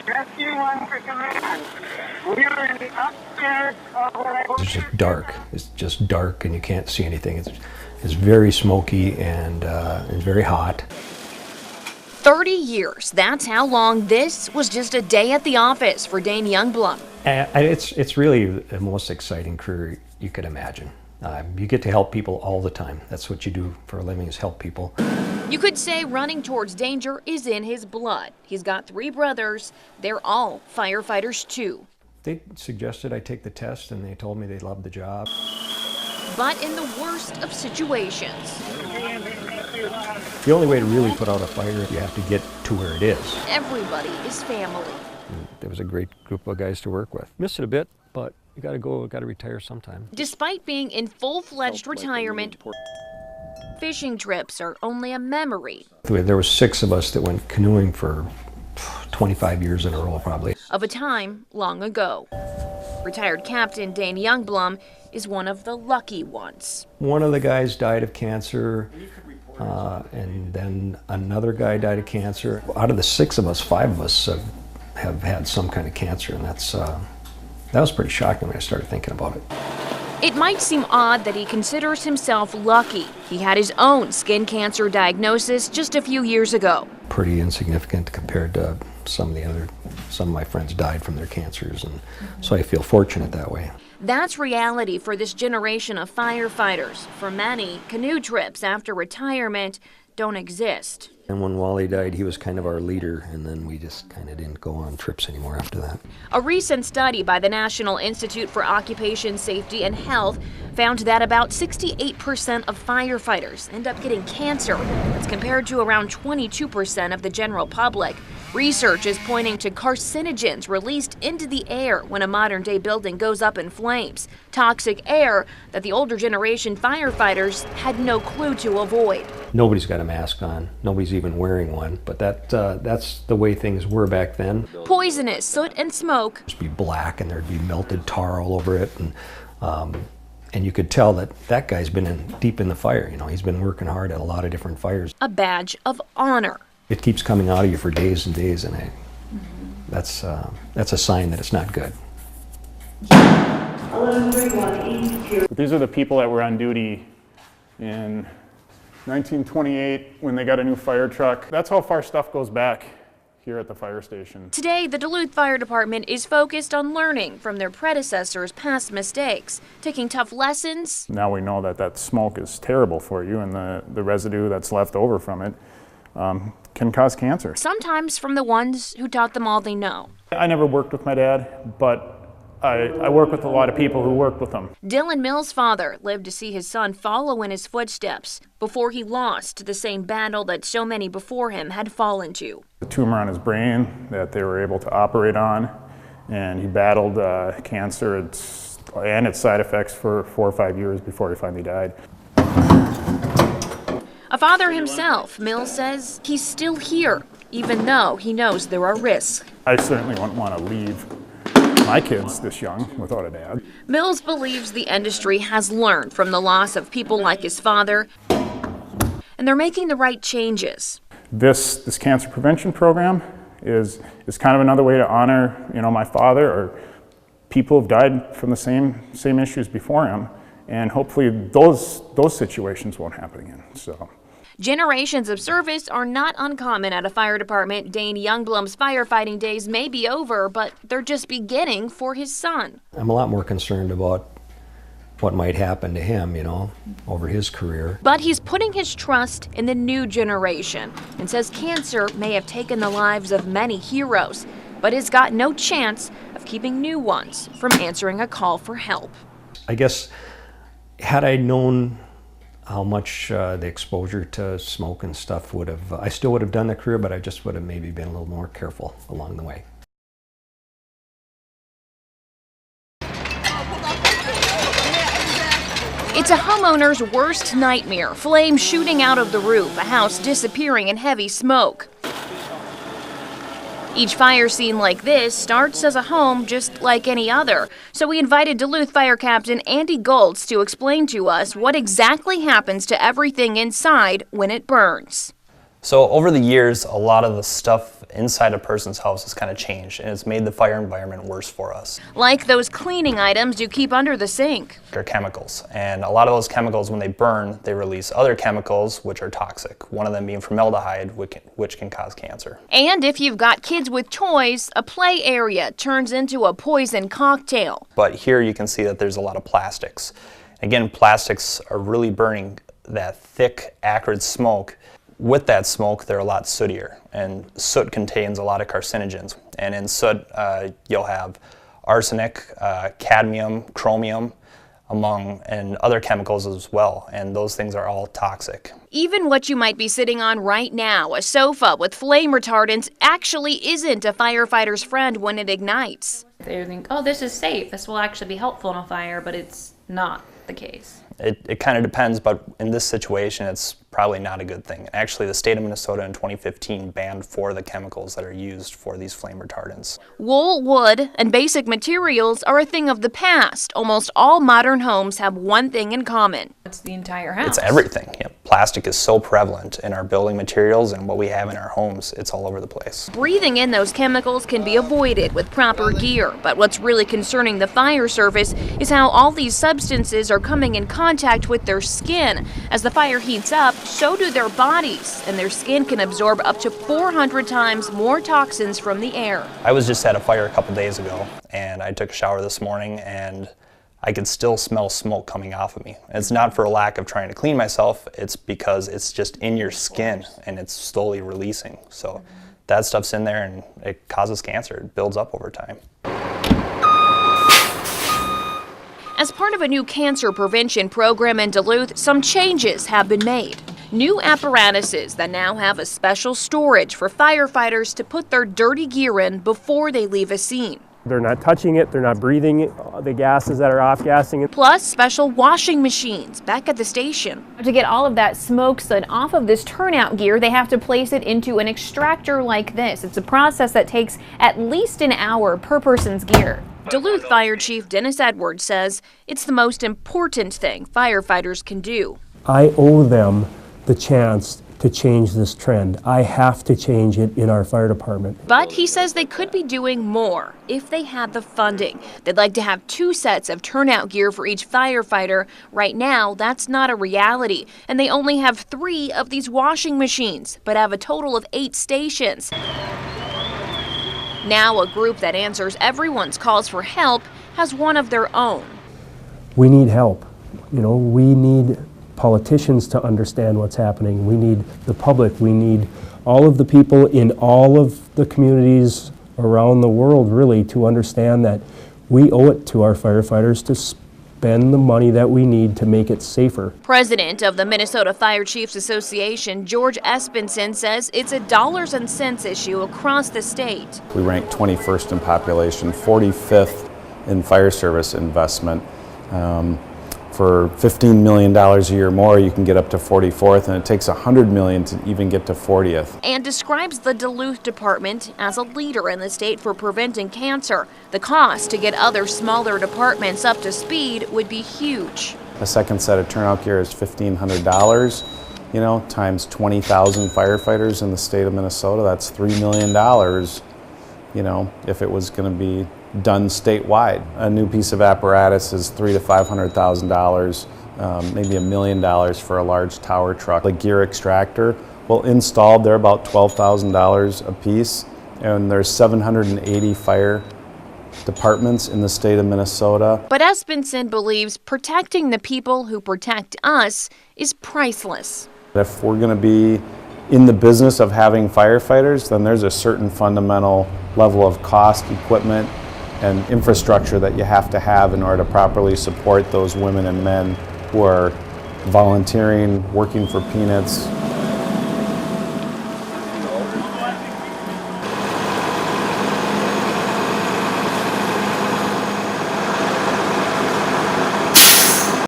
Rescue 1 for command. We are in the upstairs of what I It's just dark. It's just dark and you can't see anything. It's very smoky and it's very hot. 30 years, that's how long this was just a day at the office for Dane Youngblum. It's really the most exciting career you could imagine. You get to help people all the time. That's what you do for a living, is help people. You could say running towards danger is in his blood. He's got 3 brothers. They're all firefighters too. They suggested I take the test and they told me they loved the job. But in the worst of situations, The only way to really put out a fire is you have to get to where it is. everybody is family. And there was a great group of guys to work with. Miss it a bit, but you gotta go, gotta retire sometime. Despite being in full-fledged retirement, fishing trips are only a memory There was 6 of us that went canoeing for 25 years in a row probably. of a time long ago. Retired Captain Dane Youngblum is one of the lucky ones. One of the guys died of cancer, and then another guy died of cancer. Out of the 6 of us, 5 of us have had some kind of cancer, and that was pretty shocking when I started thinking about it. It might seem odd that he considers himself lucky. He had his own skin cancer diagnosis just a few years ago. Pretty insignificant compared to some of my friends died from their cancers, and so I feel fortunate that way. That's reality for this generation of firefighters. For many, canoe trips after retirement don't exist. And when Wally died, he was kind of our leader, and then we just kind of didn't go on trips anymore after that. A recent study by the National Institute for Occupation Safety and Health found that about 68% of firefighters end up getting cancer. That's compared to around 22% of the general public. Research is pointing to carcinogens released into the air when a modern-day building goes up in flames. Toxic air that the older generation firefighters had no clue to avoid. Nobody's got a mask on. Nobody's even wearing one, but that's the way things were back then. Poisonous soot and smoke. It'd be black and there'd be melted tar all over it, and you could tell that guy's been deep in the fire. You know, he's been working hard at a lot of different fires. A badge of honor. It keeps coming out of you for days and days, and that's a sign that it's not good. These are the people that were on duty in 1928 when they got a new fire truck. That's how far stuff goes back here at the fire station. Today, the Duluth Fire Department is focused on learning from their predecessors' past mistakes, taking tough lessons. Now we know that smoke is terrible for you, and the residue that's left over from it can cause cancer. Sometimes from the ones who taught them all they know. I never worked with my dad, but I work with a lot of people who worked with him. Dylan Mills' father lived to see his son follow in his footsteps before he lost to the same battle that so many before him had fallen to. A tumor on his brain that they were able to operate on, and he battled cancer and its side effects for 4 or 5 years before he finally died. A father himself, Mills says he's still here, even though he knows there are risks. I certainly wouldn't want to leave my kids this young without a dad. Mills believes the industry has learned from the loss of people like his father, and they're making the right changes. This cancer prevention program is kind of another way to honor, my father, or people who've died from the same issues before him, and hopefully those situations won't happen again. So. Generations of service are not uncommon at a fire department. Dane Youngblum's firefighting days may be over, but they're just beginning for his son. I'm a lot more concerned about what might happen to him, over his career. But he's putting his trust in the new generation and says cancer may have taken the lives of many heroes, but it's got no chance of keeping new ones from answering a call for help. I guess had I known how much the exposure to smoke and stuff I still would have done the career, but I just would have maybe been a little more careful along the way. It's a homeowner's worst nightmare, flames shooting out of the roof, a house disappearing in heavy smoke. Each fire scene like this starts as a home just like any other. So we invited Duluth Fire Captain Andy Goltz to explain to us what exactly happens to everything inside when it burns. So over the years, a lot of the stuff inside a person's house has kind of changed, and it's made the fire environment worse for us. Like those cleaning items you keep under the sink. They're chemicals, and a lot of those chemicals, when they burn, they release other chemicals which are toxic, one of them being formaldehyde, which can cause cancer. And if you've got kids with toys, a play area turns into a poison cocktail. But here you can see that there's a lot of plastics. Again, plastics are really burning that thick, acrid smoke. With that smoke, they're a lot sootier, and soot contains a lot of carcinogens. And in soot, you'll have arsenic, cadmium, chromium, and other chemicals as well, and those things are all toxic. Even what you might be sitting on right now, a sofa with flame retardants, actually isn't a firefighter's friend when it ignites. They think, oh, this is safe, this will actually be helpful in a fire, but it's not the case. It kind of depends, but in this situation, it's probably not a good thing. Actually, the state of Minnesota in 2015 banned 4 of the chemicals that are used for these flame retardants. Wool, wood, and basic materials are a thing of the past. Almost all modern homes have one thing in common. It's the entire house. It's everything. Yeah, plastic is so prevalent in our building materials and what we have in our homes. It's all over the place. Breathing in those chemicals can be avoided with proper gear, but what's really concerning the fire service is how all these substances are coming in contact with their skin. As the fire heats up, so do their bodies, and their skin can absorb up to 400 times more toxins from the air. I was just at a fire a couple days ago, and I took a shower this morning, and I could still smell smoke coming off of me. And it's not for a lack of trying to clean myself, it's because it's just in your skin, and it's slowly releasing. So that stuff's in there, and it causes cancer. It builds up over time. As part of a new cancer prevention program in Duluth, some changes have been made. New apparatuses that now have a special storage for firefighters to put their dirty gear in before they leave a scene. They're not touching it, they're not breathing the gases that are off-gassing it. Plus, special washing machines back at the station. To get all of that smoke soot off of this turnout gear, they have to place it into an extractor like this. It's a process that takes at least an hour per person's gear. Duluth Fire Chief Dennis Edwards says it's the most important thing firefighters can do. I owe them the chance to change this trend. I have to change it in our fire department. But he says they could be doing more if they had the funding. They'd like to have 2 sets of turnout gear for each firefighter. Right now, that's not a reality, and they only have 3 of these washing machines, but have a total of 8 stations. Now a group that answers everyone's calls for help has one of their own. We need help. We need politicians to understand what's happening. We need the public. We need all of the people in all of the communities around the world really to understand that we owe it to our firefighters to spend the money that we need to make it safer. President of the Minnesota Fire Chiefs Association, George Espenson, says it's a dollars and cents issue across the state. We rank 21st in population, 45th in fire service investment. For $15 million a year more, you can get up to 44th, and it takes $100 million to even get to 40th. And describes the Duluth department as a leader in the state for preventing cancer. The cost to get other smaller departments up to speed would be huge. A second set of turnout gear is $1,500, times 20,000 firefighters in the state of Minnesota. That's $3 million, if it was going to be done statewide. A new piece of apparatus is $300,000 to $500,000, maybe $1 million for a large tower truck. The gear extractor, well, installed, they're about $12,000 a piece, and there's 780 fire departments in the state of Minnesota. But Espenson believes protecting the people who protect us is priceless. If we're going to be in the business of having firefighters, then there's a certain fundamental level of cost, equipment, and infrastructure that you have to have in order to properly support those women and men who are volunteering, working for peanuts,